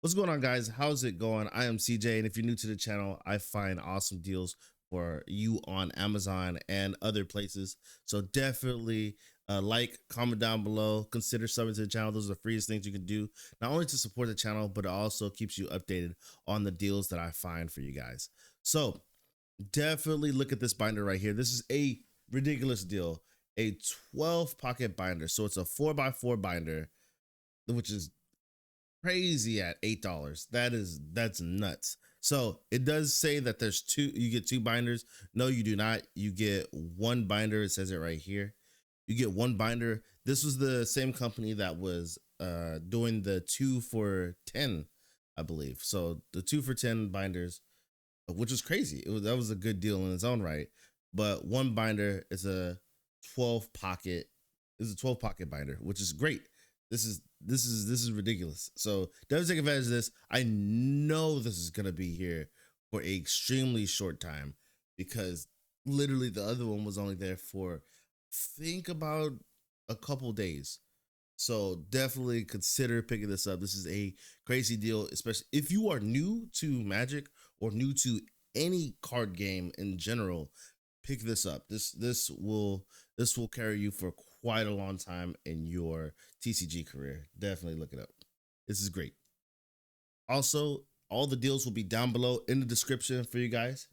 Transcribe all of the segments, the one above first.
What's going on, guys? How's it going? I am CJ, and if you're new to the channel, I find awesome deals for you on Amazon and other places. So definitely comment down below, consider subbing to the channel. Those are the freest things you can do, not only to support the channel, but it also keeps you updated on the deals that I find for you guys. So definitely look at this binder right here. This is a ridiculous deal, a 12 pocket binder. So it's a 4x4 binder, which is crazy at $8. That's nuts. So it does say that there's you get two binders. No, you do not. You get one binder. It says it right here. You get one binder. This was the same company that was doing the 2 for 10, I believe. So the 2 for 10 binders, which was crazy. That was a good deal in its own right. But one binder is a 12 pocket is a 12 pocket binder, which is great. This is ridiculous. So definitely take advantage of this. I know this is gonna be here for a extremely short time because literally the other one was only there for think about a couple days. So definitely consider picking this up. This is a crazy deal, especially if you are new to Magic or new to any card game in general. Pick this up. This will carry you for quite a long time in your TCG career. Definitely look it up. This is great. Also, all the deals will be down below in the description for you guys.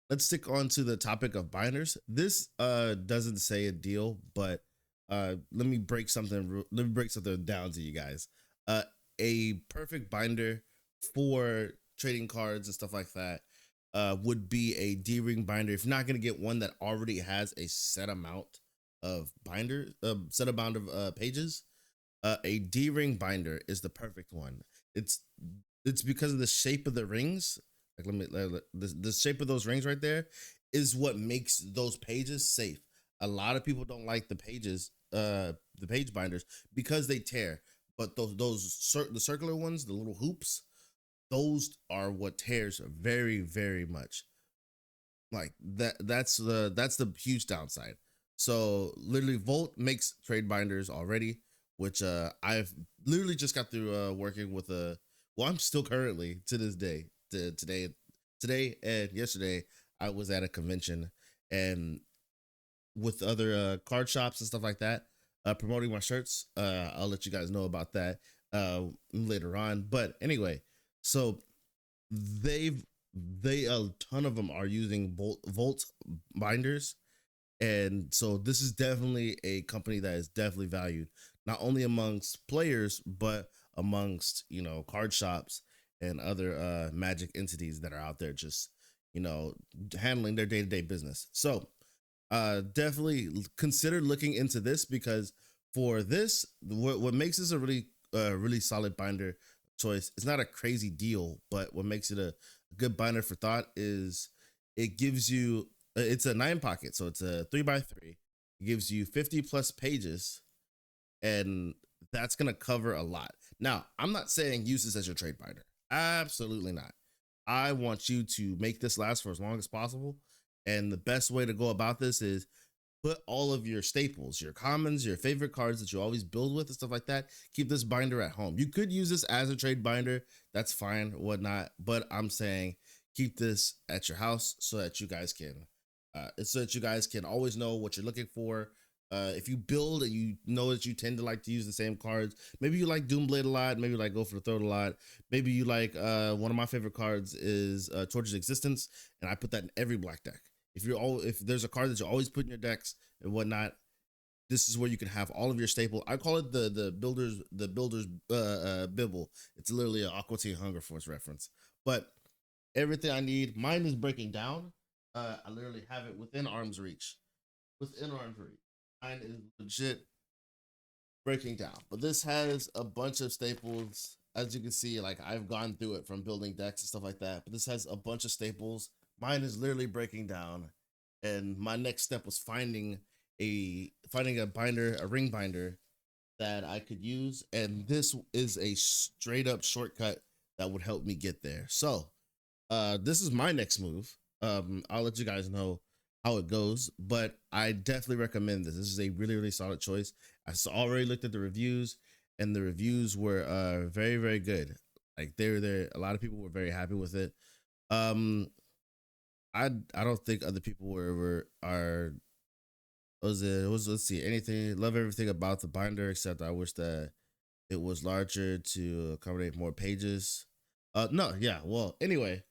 Let's stick on to the topic of binders. This doesn't say a deal, but let me break something down to you guys. A perfect binder for trading cards and stuff like that would be a D-ring binder. If you're not going to get one that already has a set amount of pages, a D-ring binder is the perfect one. It's because of the shape of the rings. Like the shape of those rings right there is what makes those pages safe. A lot of people don't like the page binders because they tear. But the circular ones, the little hoops, those are what tears very, very much. Like that's the huge downside. So literally Volt makes trade binders already, which I've literally just got through working with a well, I'm still currently to this day, today and yesterday I was at a convention and with other card shops and stuff like that, promoting my shirts. I'll let you guys know about that later on. But anyway, so they've they a ton of them are using Volt binders, and so this is definitely a company that is definitely valued not only amongst players but amongst card shops and other Magic entities that are out there just you know handling their day-to-day business. So definitely consider looking into this because for this, what makes this a really solid binder choice, it's not a crazy deal, but what makes it a good binder for thought is it gives you it's a 9 pocket, so it's a 3x3. It gives you 50 plus pages, and that's gonna cover a lot. Now, I'm not saying use this as your trade binder. Absolutely not. I want you to make this last for as long as possible. And the best way to go about this is put all of your staples, your commons, your favorite cards that you always build with and stuff like that. Keep this binder at home. You could use this as a trade binder. That's fine, whatnot. But I'm saying keep this at your house so that you guys can always know what you're looking for. If you build and you know that you tend to like to use the same cards, maybe you like Doomblade a lot, maybe you like Go for the Throat a lot, maybe you like one of my favorite cards is Torture's Existence, and I put that in every black deck. If there's a card that you always put in your decks and whatnot, this is where you can have all of your staple. I call it the builder's bibble. It's literally an Aqua Teen Hunger Force reference. But everything I need, mine is breaking down. I literally have it within arm's reach. Within arm's reach. Mine is legit breaking down. But this has a bunch of staples. As you can see, like I've gone through it from building decks and stuff like that. But this has a bunch of staples. Mine is literally breaking down. And my next step was finding a binder, a ring binder that I could use. And this is a straight up shortcut that would help me get there. So this is my next move. I'll let you guys know how it goes, but I definitely recommend this. This is a really, really solid choice. I already looked at the reviews, and the reviews were very very good. Like they were there, a lot of people were very happy with it. Um, I don't think other people were are was let's see anything love everything about the binder except I wish that it was larger to accommodate more pages. No, yeah. Well, anyway,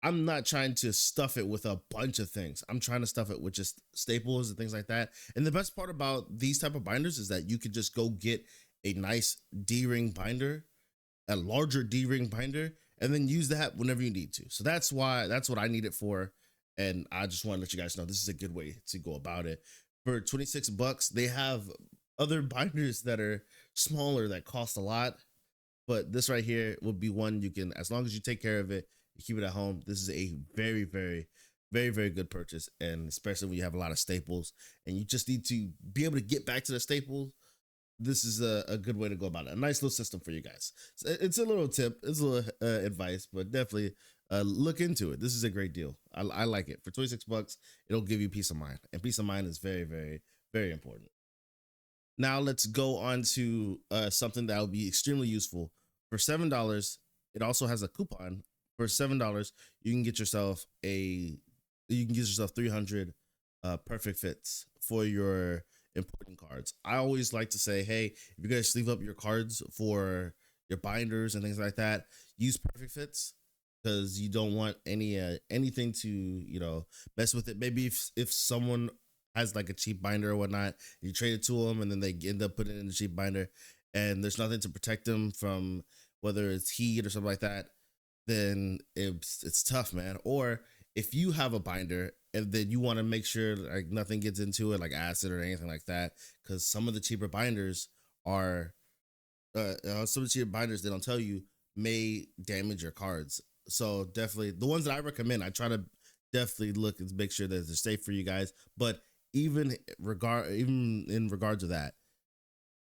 I'm not trying to stuff it with a bunch of things. I'm trying to stuff it with just staples and things like that. And the best part about these type of binders is that you could just go get a nice D-ring binder, a larger D-ring binder, and then use that whenever you need to. So that's what I need it for. And I just want to let you guys know this is a good way to go about it. For 26 bucks, they have other binders that are smaller that cost a lot, but this right here will be one you can, as long as you take care of it, you keep it at home. This is a very, very, very, very good purchase, and especially when you have a lot of staples and you just need to be able to get back to the staples. This is a good way to go about it. A nice little system for you guys. So it's a little tip, it's a little advice, but definitely look into it. This is a great deal. I like it. For 26 bucks, it'll give you peace of mind, and peace of mind is very, very, very important. Now let's go on to something that will be extremely useful. For $7, it also has a coupon. For $7, you can get yourself 300 perfect fits for your importing cards. I always like to say, hey, if you're gonna sleeve up your cards for your binders and things like that, use perfect fits because you don't want anything to mess with it. Maybe if someone has like a cheap binder or whatnot, you trade it to them and then they end up putting it in the cheap binder, and there's nothing to protect them from whether it's heat or something like that, then it's tough, man. Or if you have a binder and then you want to make sure like nothing gets into it, like acid or anything like that, because some of the cheaper binders are some of the cheaper binders they don't tell you may damage your cards. So definitely the ones that I recommend, I try to definitely look and make sure that they're safe for you guys. But even in regard to that,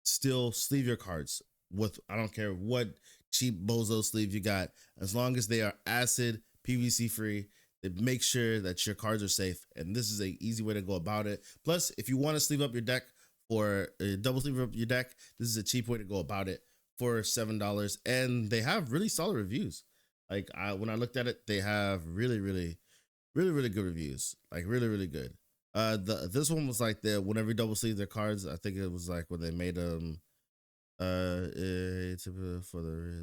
still sleeve your cards with, I don't care what cheap bozo sleeve you got, as long as they are acid PVC free, they make sure that your cards are safe. And this is a easy way to go about it. Plus, if you want to sleeve up your deck or double sleeve up your deck, this is a cheap way to go about it for $7. And they have really solid reviews. Like when I looked at it, they have really, really, really, really good reviews. Like really, really good. This one was like the whenever you double sleeve their cards, I think it was like when they made them for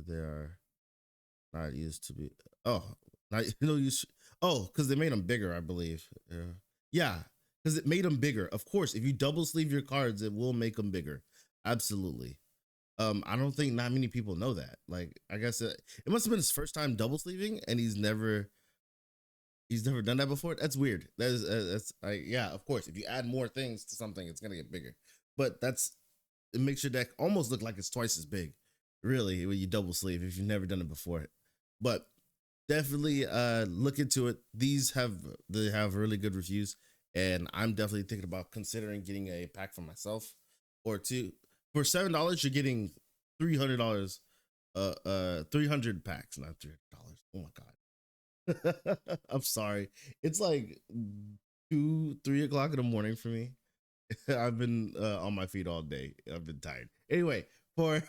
they are not used to be, oh, not no use, oh, because they made them bigger, I believe. Yeah, because it made them bigger. Of course, if you double sleeve your cards, it will make them bigger. Absolutely. I don't think not many people know that. Like, I guess it must have been his first time double sleeving, and he's never done that before. That's weird. That's like, yeah, of course. If you add more things to something, it's gonna get bigger. But it makes your deck almost look like it's twice as big, really, when you double sleeve if you've never done it before. But definitely look into it. They have really good reviews, and I'm definitely thinking about considering getting a pack for myself or two. For $7, you're getting $300. 300 packs, not $300. Oh my god. I'm sorry. It's like 3 o'clock in the morning for me. I've been on my feet all day. I've been tired. Anyway, for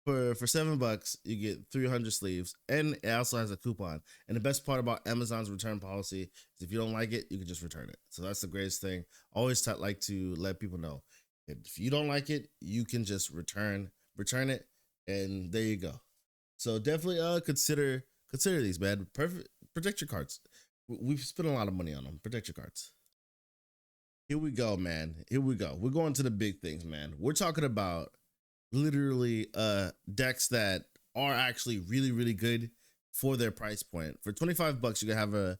for $7, you get 300 sleeves, and it also has a coupon. And the best part about Amazon's return policy is if you don't like it, you can just return it. So that's the greatest thing. Always like to let people know if you don't like it, you can just return it, and there you go. So definitely consider these, man. Perfect. Protect your cards. We've spent a lot of money on them. Protect your cards. Here we go, man. Here we go. We're going to the big things, man. We're talking about literally decks that are actually really, really good for their price point. For 25 bucks, you can have a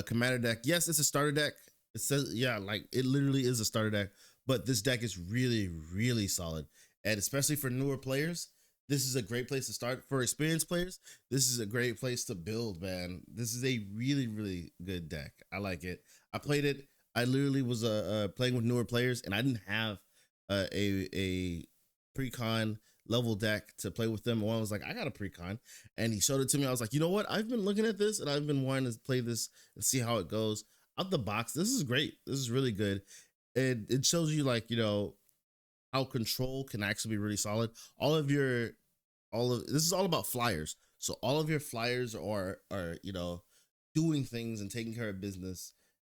commander deck. Yes, it's a starter deck. It says, yeah, like it literally is a starter deck, but this deck is really, really solid. And especially for newer players, this is a great place to start. For experienced players, this is a great place to build, man. This is a really, really good deck. I like it. I played it. I literally was playing with newer players, and I didn't have a pre-con level deck to play with them. One was like, I got a pre-con, and he showed it to me. I was like, you know what? I've been looking at this, and I've been wanting to play this and see how it goes. Out the box, this is great. This is really good. It shows you like, how control can actually be really solid. All of this is all about flyers. So all of your flyers are doing things and taking care of business.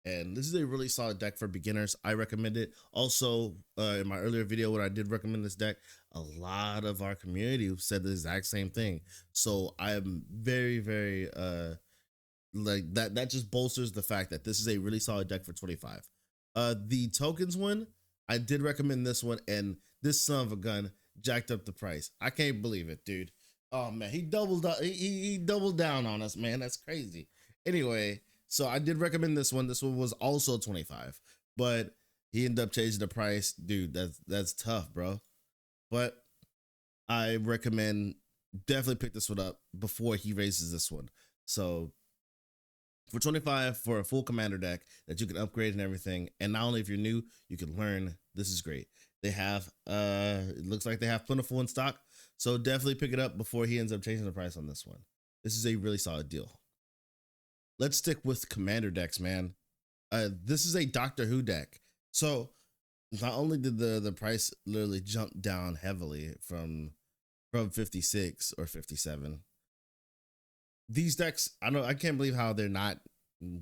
And this is a really solid deck for beginners. I recommend it. Also, in my earlier video when I did recommend this deck, a lot of our community said the exact same thing. So I am very, very like that just bolsters the fact that this is a really solid deck for 25. The tokens one, I did recommend this one, and this son of a gun jacked up the price. I can't believe it, dude. Oh man, he doubled up, he doubled down on us, man. That's crazy. Anyway, so I did recommend this one. This one was also 25, but he ended up changing the price. Dude, that's tough, bro. But I recommend definitely pick this one up before he raises this one. So for 25 for a full commander deck that you can upgrade and everything, and not only if you're new, you can learn. This is great. They have it looks like they have plentiful in stock, so definitely pick it up before he ends up changing the price on this one. This is a really solid deal. Let's stick with commander decks, man. This is a Doctor Who deck. So not only did the price literally jump down heavily from 56 or 57, these decks, I can't believe how they're not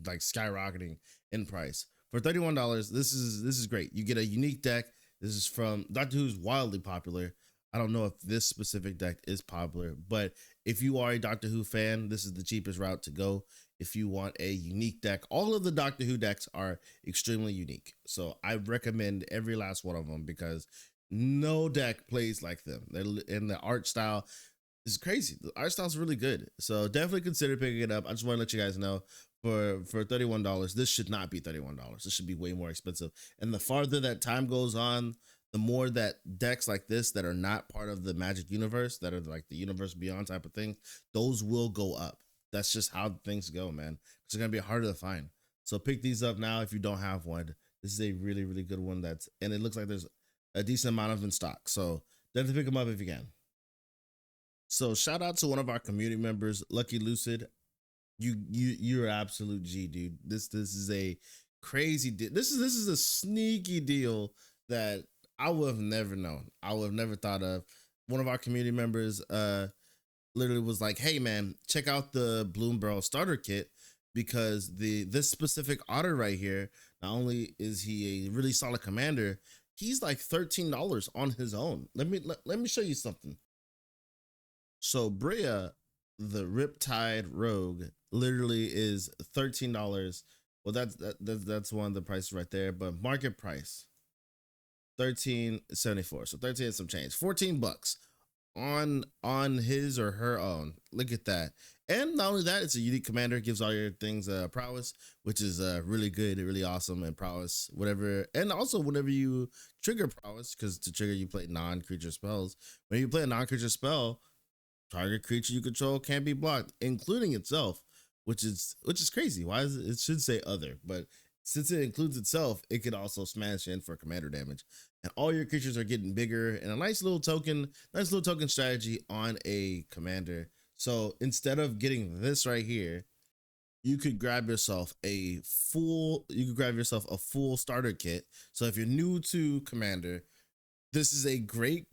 like skyrocketing in price. For $31, this is great. You get a unique deck. This is from Doctor Who's wildly popular. I don't know if this specific deck is popular, but if you are a Doctor Who fan, this is the cheapest route to go. If you want a unique deck, all of the Doctor Who decks are extremely unique. So I recommend every last one of them because no deck plays like them. They're in the art style. It's crazy. The art style's really good. So definitely consider picking it up. I just want to let you guys know for $31, this should not be $31. This should be way more expensive. And the farther that time goes on, the more that decks like this that are not part of the Magic universe, that are like the universe beyond type of thing, those will go up. That's just how things go, man. It's going to be harder to find. So pick these up now if you don't have one. This is a really, really good one. And it looks like there's a decent amount of in stock. So definitely pick them up if you can. So shout out to one of our community members, Lucky Lucid. You're absolute G, dude. This is a crazy deal. This is a sneaky deal that I would have never known. I would have never thought of. One of our community members literally was like, "Hey man, check out the Bloomburrow starter kit because this specific otter right here, not only is he a really solid commander, he's like $13 on his own. Let me show you something." So Bria, the Riptide Rogue, literally is $13. Well, that's one of the prices right there, but market price $13.74. So 13 and some change, $14 on his or her own. Look at that. And not only that, it's a unique commander. It gives all your things prowess, which is really good, really awesome, and prowess, whatever. And also whenever you trigger prowess, because to trigger you play non-creature spells. When you play a non-creature spell, target creature you control can't be blocked, including itself, which is crazy. Why is it should say other, but since it includes itself, it could also smash in for commander damage. And all your creatures are getting bigger and a nice little token strategy on a commander. So instead of getting this right here, you could grab yourself a full starter kit. So if you're new to commander, this is a great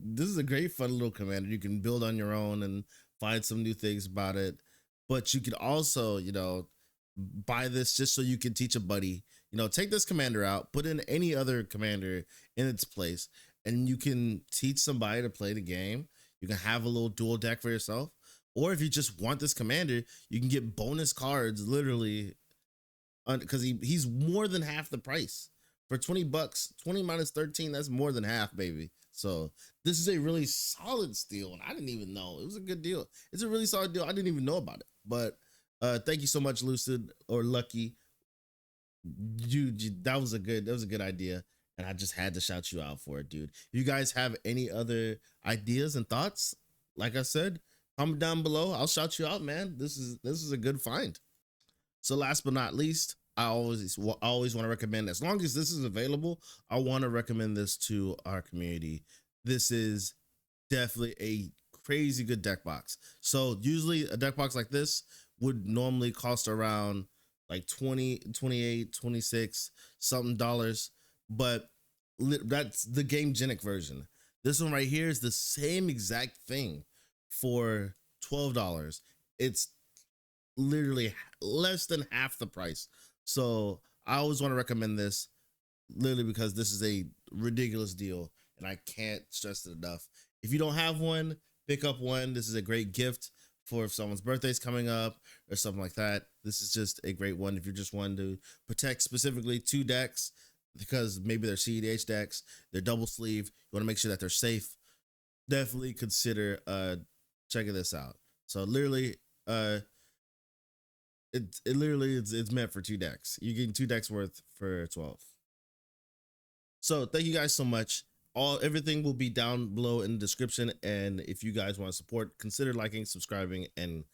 fun little commander. You can build on your own and find some new things about it. But you could also, buy this just so you can teach a buddy. Take this commander out, put in any other commander in its place, and you can teach somebody to play the game. You can have a little dual deck for yourself. Or if you just want this commander, you can get bonus cards literally because he's more than half the price. For $20, 20 minus 13, that's more than half, baby. So this is a really solid steal, and I didn't even know. It was a good deal. It's a really solid deal. I didn't even know about it. But thank you so much, Lucid or Lucky. That was a good idea, and I just had to shout you out for it, dude. If you guys have any other ideas and thoughts, like I said, comment down below. I'll shout you out, man. This is a good find. So last but not least, I always want to recommend, as long as this is available, I want to recommend this to our community. This is definitely a crazy good deck box. So usually a deck box like this would normally cost around like 20, 28, 26 something dollars. But That's the Game Genic version. This one right here is the same exact thing for $12. It's literally less than half the price. So I always want to recommend this, literally because this is a ridiculous deal, and I can't stress it enough. If you don't have one, pick up one. This is a great gift for if someone's birthday's coming up or something like that. This is just a great one if you're just wanting to protect specifically two decks, because maybe they're CEDH decks, they're double sleeve. You want to make sure that they're safe. Definitely consider checking this out. So literally, it literally it's meant for two decks. You're getting two decks worth for 12. So thank you guys so much. Everything will be down below in the description, and if you guys want to support, consider liking, subscribing, and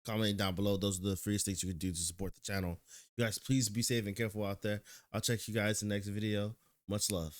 commenting down below. Those are the freest things you can do to support the channel. You guys, please be safe and careful out there. I'll check you guys in the next video. Much love.